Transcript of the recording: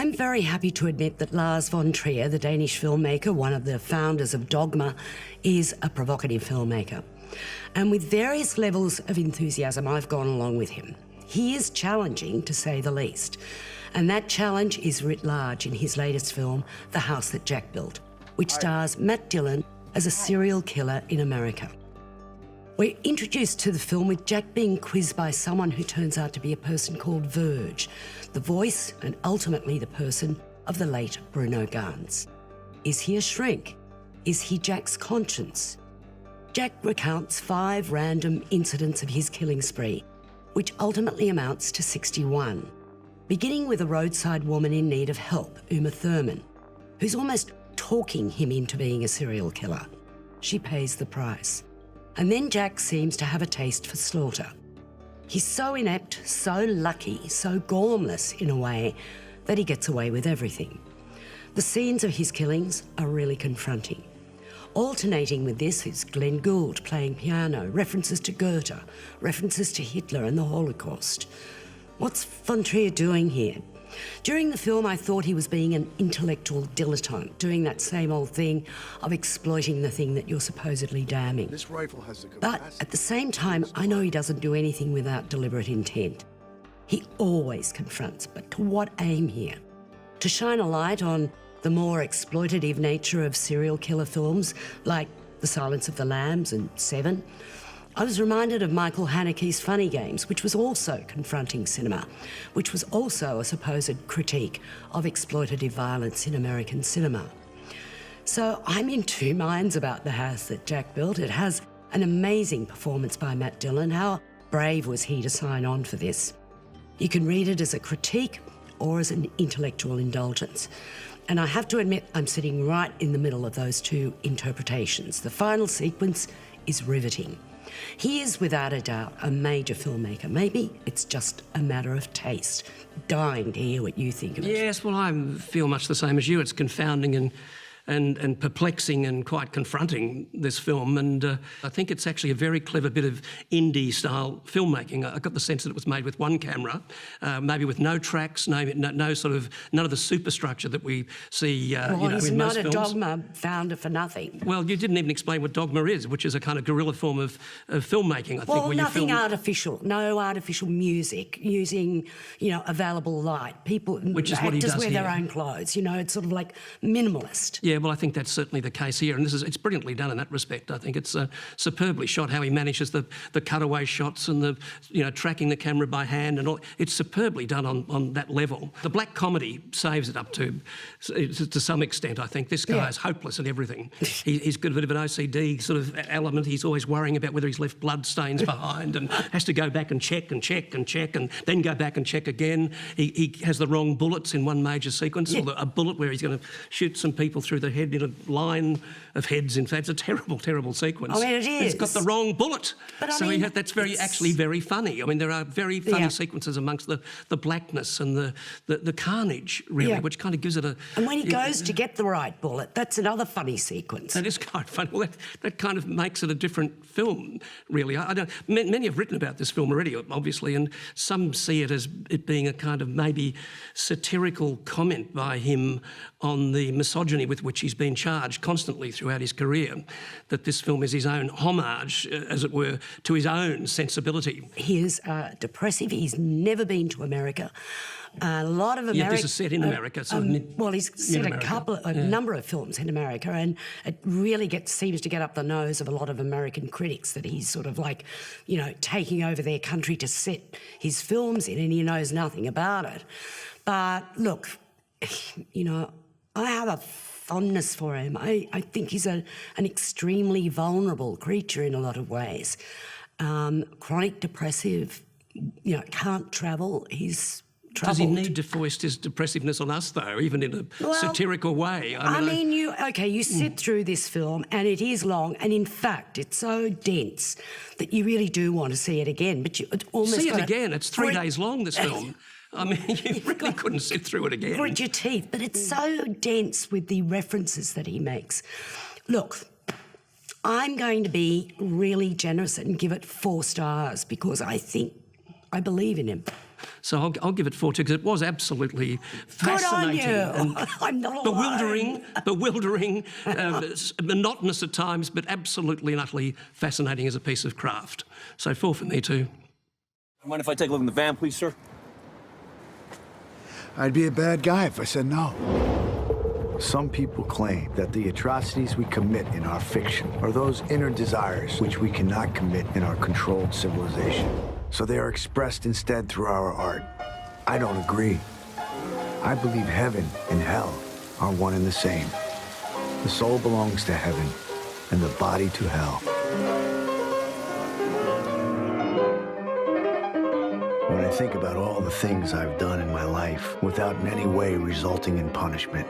I'm very happy to admit that Lars von Trier, the Danish filmmaker, one of the founders of Dogma, is a provocative filmmaker. And with various levels of enthusiasm, I've gone along with him. He is challenging, to say the least. And that challenge is writ large in his latest film, The House That Jack Built, which stars Matt Dillon as a serial killer in America. We're introduced to the film with Jack being quizzed by someone who turns out to be a person called Verge, the voice and ultimately the person of the late Bruno Ganz. Is he a shrink? Is he Jack's conscience? Jack recounts 5 random incidents of his killing spree, which ultimately amounts to 61, beginning with a roadside woman in need of help, Uma Thurman, who's almost talking him into being a serial killer. She pays the price. And then Jack seems to have a taste for slaughter. He's so inept, so lucky, so gormless in a way that he gets away with everything. The scenes of his killings are really confronting. Alternating with this is Glenn Gould playing piano, references to Goethe, references to Hitler and the Holocaust. What's von Trier doing here? During the film, I thought he was being an intellectual dilettante, doing that same old thing of exploiting the thing that you're supposedly damning. This rifle has the But capacity. at the same time, I know he doesn't do anything without deliberate intent. He always confronts, but to what aim here? To shine a light on the more exploitative nature of serial killer films like The Silence of the Lambs and Seven. I was reminded of Michael Haneke's Funny Games, which was also confronting cinema, which was also a supposed critique of exploitative violence in American cinema. So I'm in two minds about The House That Jack Built. It has an amazing performance by Matt Dillon. How brave was he to sign on for this? You can read it as a critique or as an intellectual indulgence. And I have to admit, I'm sitting right in the middle of those two interpretations. The final sequence is riveting. He is, without a doubt, a major filmmaker. Maybe it's just a matter of taste. Dying to hear what you think of it. Yes, well, I feel much the same as you. It's confounding and perplexing and quite confronting, this film. And I think it's actually a very clever bit of indie-style filmmaking. I got the sense that it was made with one camera, maybe with no tracks, no sort of, none of the superstructure that we see Well, you know, he's in not most a films. Dogma founder for nothing. Well, you didn't even explain what Dogma is, which is a kind of guerrilla form of filmmaking, I think. Well, where nothing you film, artificial, no artificial music, using, available light. People, Which is what he actors does wear their here. own clothes, it's sort of like minimalist. Yeah, well, I think that's certainly the case here, and it's brilliantly done in that respect. I think it's superbly shot, how he manages the cutaway shots and the tracking the camera by hand and all. It's superbly done on that level. The black comedy saves it up to some extent. I think this guy is hopeless at everything. He's got a bit of an OCD sort of element. He's always worrying about whether he's left blood stains behind and has to go back and check and check and check and then go back and check again. He has the wrong bullets in one major sequence, or a bullet where he's going to shoot some people through the head in a line of heads. In fact, it's a terrible, terrible sequence. I mean, it is. He's got the wrong bullet. But I so mean, that's actually very funny. I mean, there are very funny sequences amongst the blackness and the carnage, really, which kind of gives it a... And when he goes to get the right bullet, that's another funny sequence. That is quite funny. Well, that kind of makes it a different film, really. I don't. Many have written about this film already, obviously, and some see it as it being a kind of maybe satirical comment by him on the misogyny with which he's been charged constantly throughout his career, that this film is his own homage, as it were, to his own sensibility. He is depressive. He's never been to America. A lot of America. Yeah, this is set in America. So well, he's set a number of films in America, and it really seems to get up the nose of a lot of American critics that he's sort of like, taking over their country to set his films in, and he knows nothing about it. But look, I have a fondness for him. I think he's an extremely vulnerable creature in a lot of ways. Chronic depressive, can't travel. He's troubled. Does he need to foist his depressiveness on us, though, even in a satirical way? You sit through this film and it is long, and in fact, it's so dense that you really do want to see it again. But you almost see it again. It's 3 days long, this film. I mean, you really couldn't sit through it again. Grit your teeth, but it's so dense with the references that he makes. Look, I'm going to be really generous and give it 4 stars because I believe in him. So I'll give it 4 too, because it was absolutely fascinating. Good on you. And I'm not alone. bewildering, monotonous at times, but absolutely and utterly fascinating as a piece of craft. So 4 for me too. Mind if I take a look in the van, please, sir? I'd be a bad guy if I said no. Some people claim that the atrocities we commit in our fiction are those inner desires which we cannot commit in our controlled civilization. So they are expressed instead through our art. I don't agree. I believe heaven and hell are one and the same. The soul belongs to heaven and the body to hell. When I think about all the things I've done in my life without in any way resulting in punishment,